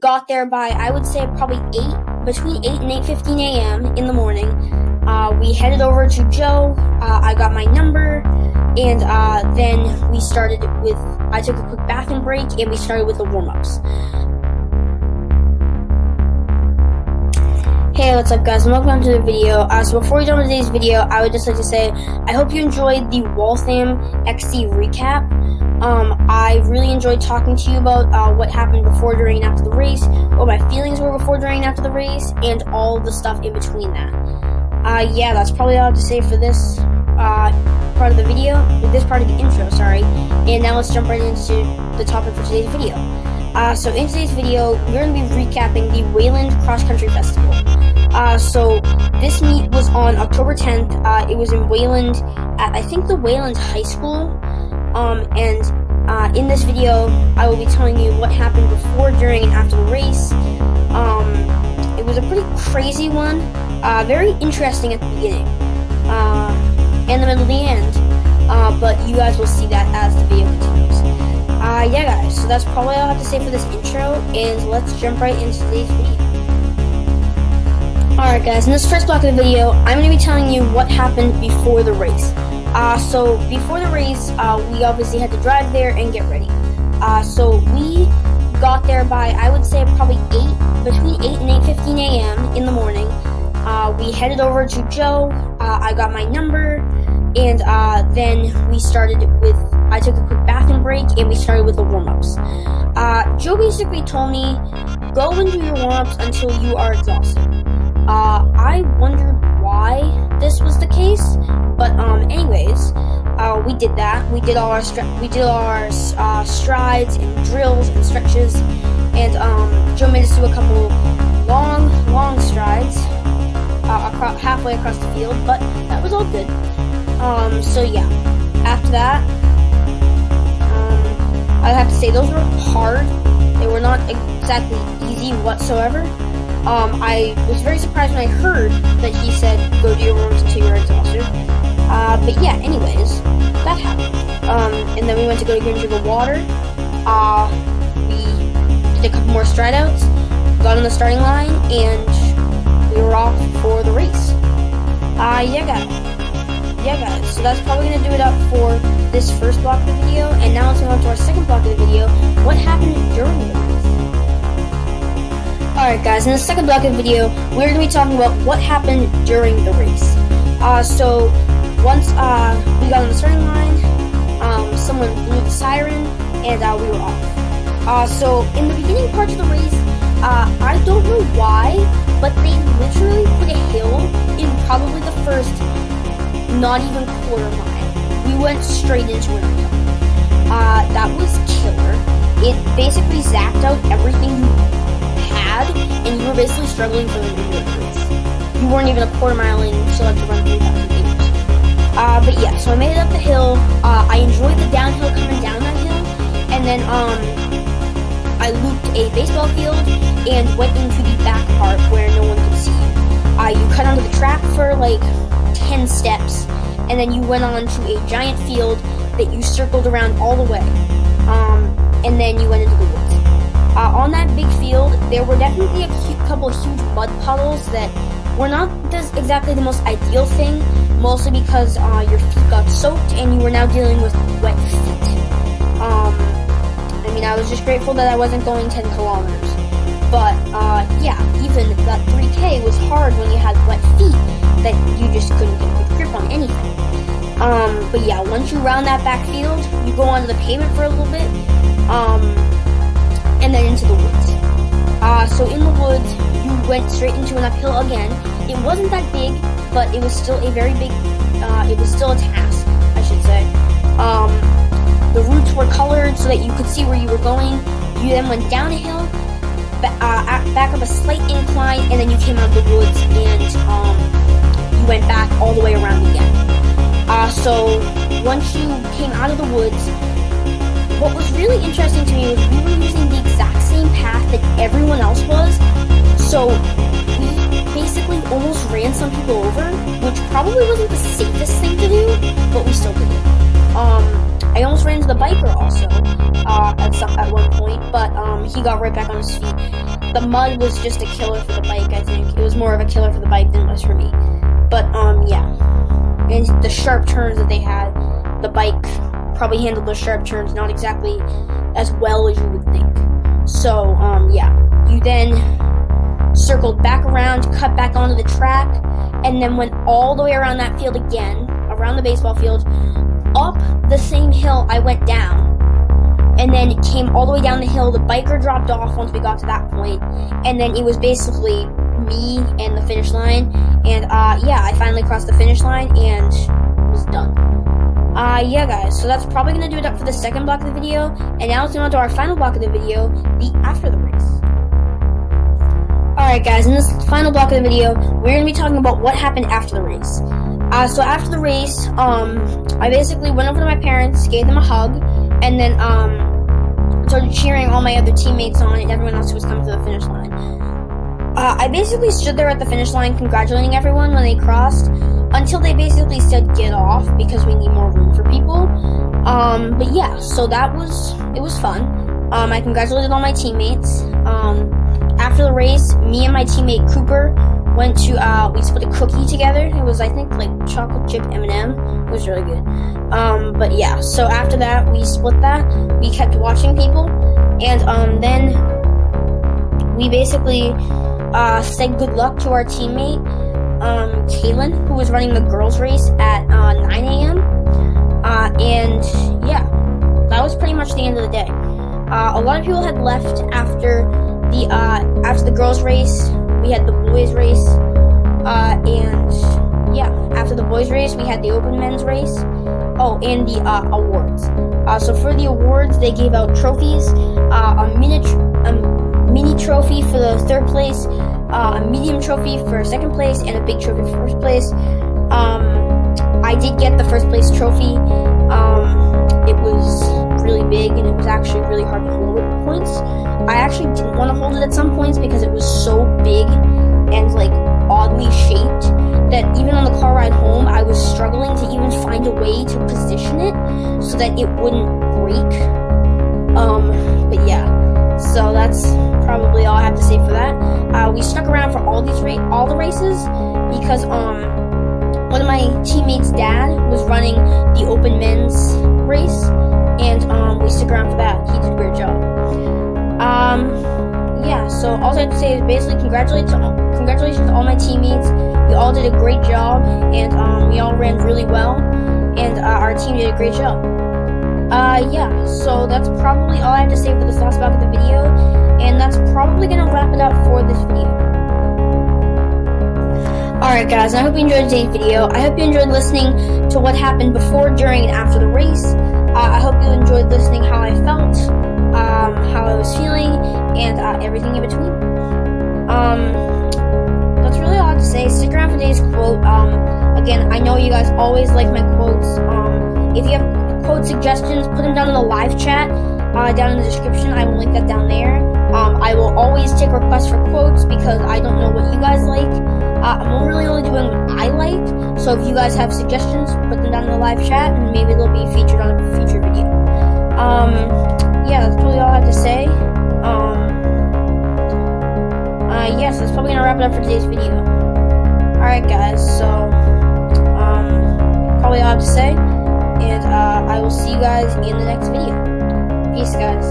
got there by, I would say, probably between 8 and 8:15 a.m. in the morning. We headed over to Joe. I got my number, and then we started with. I took a quick bathroom break, and we started with the warm-ups. Hey, what's up, guys, and welcome to the video. So before we jump into today's video, I would just like to say I hope you enjoyed the Wayland XC recap. I really enjoyed talking to you about what happened before, during, and after the race, what my feelings were before, during, and after the race, and all the stuff in between that. Yeah, that's probably all I have to say for this part of the video, this part of the intro, sorry. And now let's jump right into the topic for today's video. So in today's video, we're going to be recapping the Wayland Cross Country Festival. So this meet was on October 10th. It was in Wayland at, I think, the Wayland High School. And in this video, I will be telling you what happened before, during, and after the race. It was a pretty crazy one, very interesting at the beginning, and the middle of the end, but you guys will see that as the video continues. Yeah, guys, so that's probably all I have to say for this intro, and let's jump right into today's video. Alright, guys, in this first block of the video, I'm going to be telling you what happened before the race. So before the race, we obviously had to drive there and get ready. So we got there by, I would say, probably between 8 and 8:15 a.m. in the morning. We headed over to Joe. I got my number, and then we started with. I took a quick bathroom break, and we started with the warm-ups. Joe basically told me, go and do your warm-ups until you are exhausted. I wondered why this was the case, but anyways, we did that. We did all our strides and drills and stretches, and Joe made us do a couple long strides halfway across the field, but that was all good. So yeah, after that, I have to say those were hard. They were not exactly easy whatsoever. I was very surprised when I heard that he said, go do your warm-ups until you're exhausted. But yeah, anyways, that happened. And then we went to go get a drink of water. We did a couple more stride outs, got on the starting line, and we were off for the race. Yeah, guys, so that's probably going to do it up for this first block of the video. And now let's move on to our second block of the video, what happened during the race. Alright, guys, in the second block of the video, we're going to be talking about what happened during the race. So once we got on the starting line, someone blew the siren, and we were off. So in the beginning parts of the race, I don't know why, but they literally put a hill in probably the first, not even quarter mile. We went straight into it. That was killer. It basically zapped out everything you had, and you were basically struggling for the remainder of the race. You weren't even a quarter mile in, you still had to run 3,000 meters. But yeah, so I made it up the hill. I enjoyed the downhill coming down that hill, and then I looped a baseball field and went into the back part where no one could see you. You cut onto the track for like 10 steps, and then you went on to a giant field that you circled around all the way, and then you went into the woods. On that big field, there were definitely a couple of huge mud puddles that were not exactly the most ideal thing, mostly because your feet got soaked and you were now dealing with wet feet. I mean, I was just grateful that I wasn't going 10 kilometers. But, yeah, even that 3K was hard when you had wet feet that you just couldn't get a good grip on anything. But yeah, once you round that back field, you go onto the pavement for a little bit, and then into the woods. So in the woods, you went straight into an uphill again. It wasn't that big, but it was still a very big, it was still a task, I should say. The routes were colored so that you could see where you were going. You then went down a hill, back up a slight incline, and then you came out of the woods, and you went back all the way around again. So once you came out of the woods, what was really interesting to me was we were using the exact same path that everyone else was, so we basically almost ran some people over, which probably wasn't the safest thing to do, but we still did it. I almost ran into the biker also at one point, but he got right back on his feet. The mud was just a killer for the bike, I think. It was more of a killer for the bike than it was for me. But, yeah. And the sharp turns that they had, the bike probably handled those sharp turns not exactly as well as you would think. So, yeah. You then circled back around, cut back onto the track, and then went all the way around that field again, around the baseball field, up the same hill I went down, and then it came all the way down the hill. The biker dropped off once we got to that point, and then it was basically me and the finish line, and yeah, I finally crossed the finish line and was done. Yeah, guys, so that's probably going to do it up for the second block of the video, and now let's move on to our final block of the video, the after the race. Alright, guys, in this final block of the video, we're going to be talking about what happened after the race. So after the race, I basically went over to my parents, gave them a hug, and then started cheering all my other teammates on and everyone else who was coming to the finish line. I basically stood there at the finish line congratulating everyone when they crossed, until they basically said get off because we need more room for people. But yeah, so it was fun. I congratulated all my teammates. After the race, me and my teammate Cooper went to, we split a cookie together. It was, I think, like chocolate chip M&M. It was really good. But yeah, so after that, we split that. We kept watching people, and then we basically said good luck to our teammate, Kaylin, who was running the girls' race at 9 a.m. And yeah, that was pretty much the end of the day. A lot of people had left after the girls' race. We had the boys' race, and yeah, after the boys' race, we had the open men's race. Oh, and the awards. So for the awards, they gave out trophies, a mini trophy for the third place, a medium trophy for second place, and a big trophy for first place. I did get the first place trophy. It was really big, and it was actually really hard to hold at points. I actually didn't want to hold it at some points because it was so big and like oddly shaped that even on the car ride home, I was struggling to even find a way to position it so that it wouldn't break. But yeah, so that's probably all I have to say for that. We stuck around for all the races because one of my teammates' dad was running the open men's race, and we stuck around for that. He did a great job. Yeah, so all I have to say is basically congratulations to all my teammates. You all did a great job, and we all ran really well, and our team did a great job. Yeah, so that's probably all I have to say for this last block of the video, and that's probably going to wrap it up for this video. Alright guys, I hope you enjoyed today's video. I hope you enjoyed listening to what happened before, during, and after the race. I hope you enjoyed listening how I felt, how I was feeling, and everything in between. That's really all I have to say. Stick around for today's quote. Again, I know you guys always like my quotes. If you have quote suggestions, put them down in the live chat, down in the description. I will link that down there. I will always take requests for quotes because I don't know what you guys like. I'm really only doing what I like, so if you guys have suggestions, put them down in the live chat, and maybe they'll be featured on a future video. Yeah, that's really all I have to say. Yes, that's probably gonna wrap it up for today's video. Alright guys, so, probably all I have to say, and I will see you guys in the next video. Peace, guys.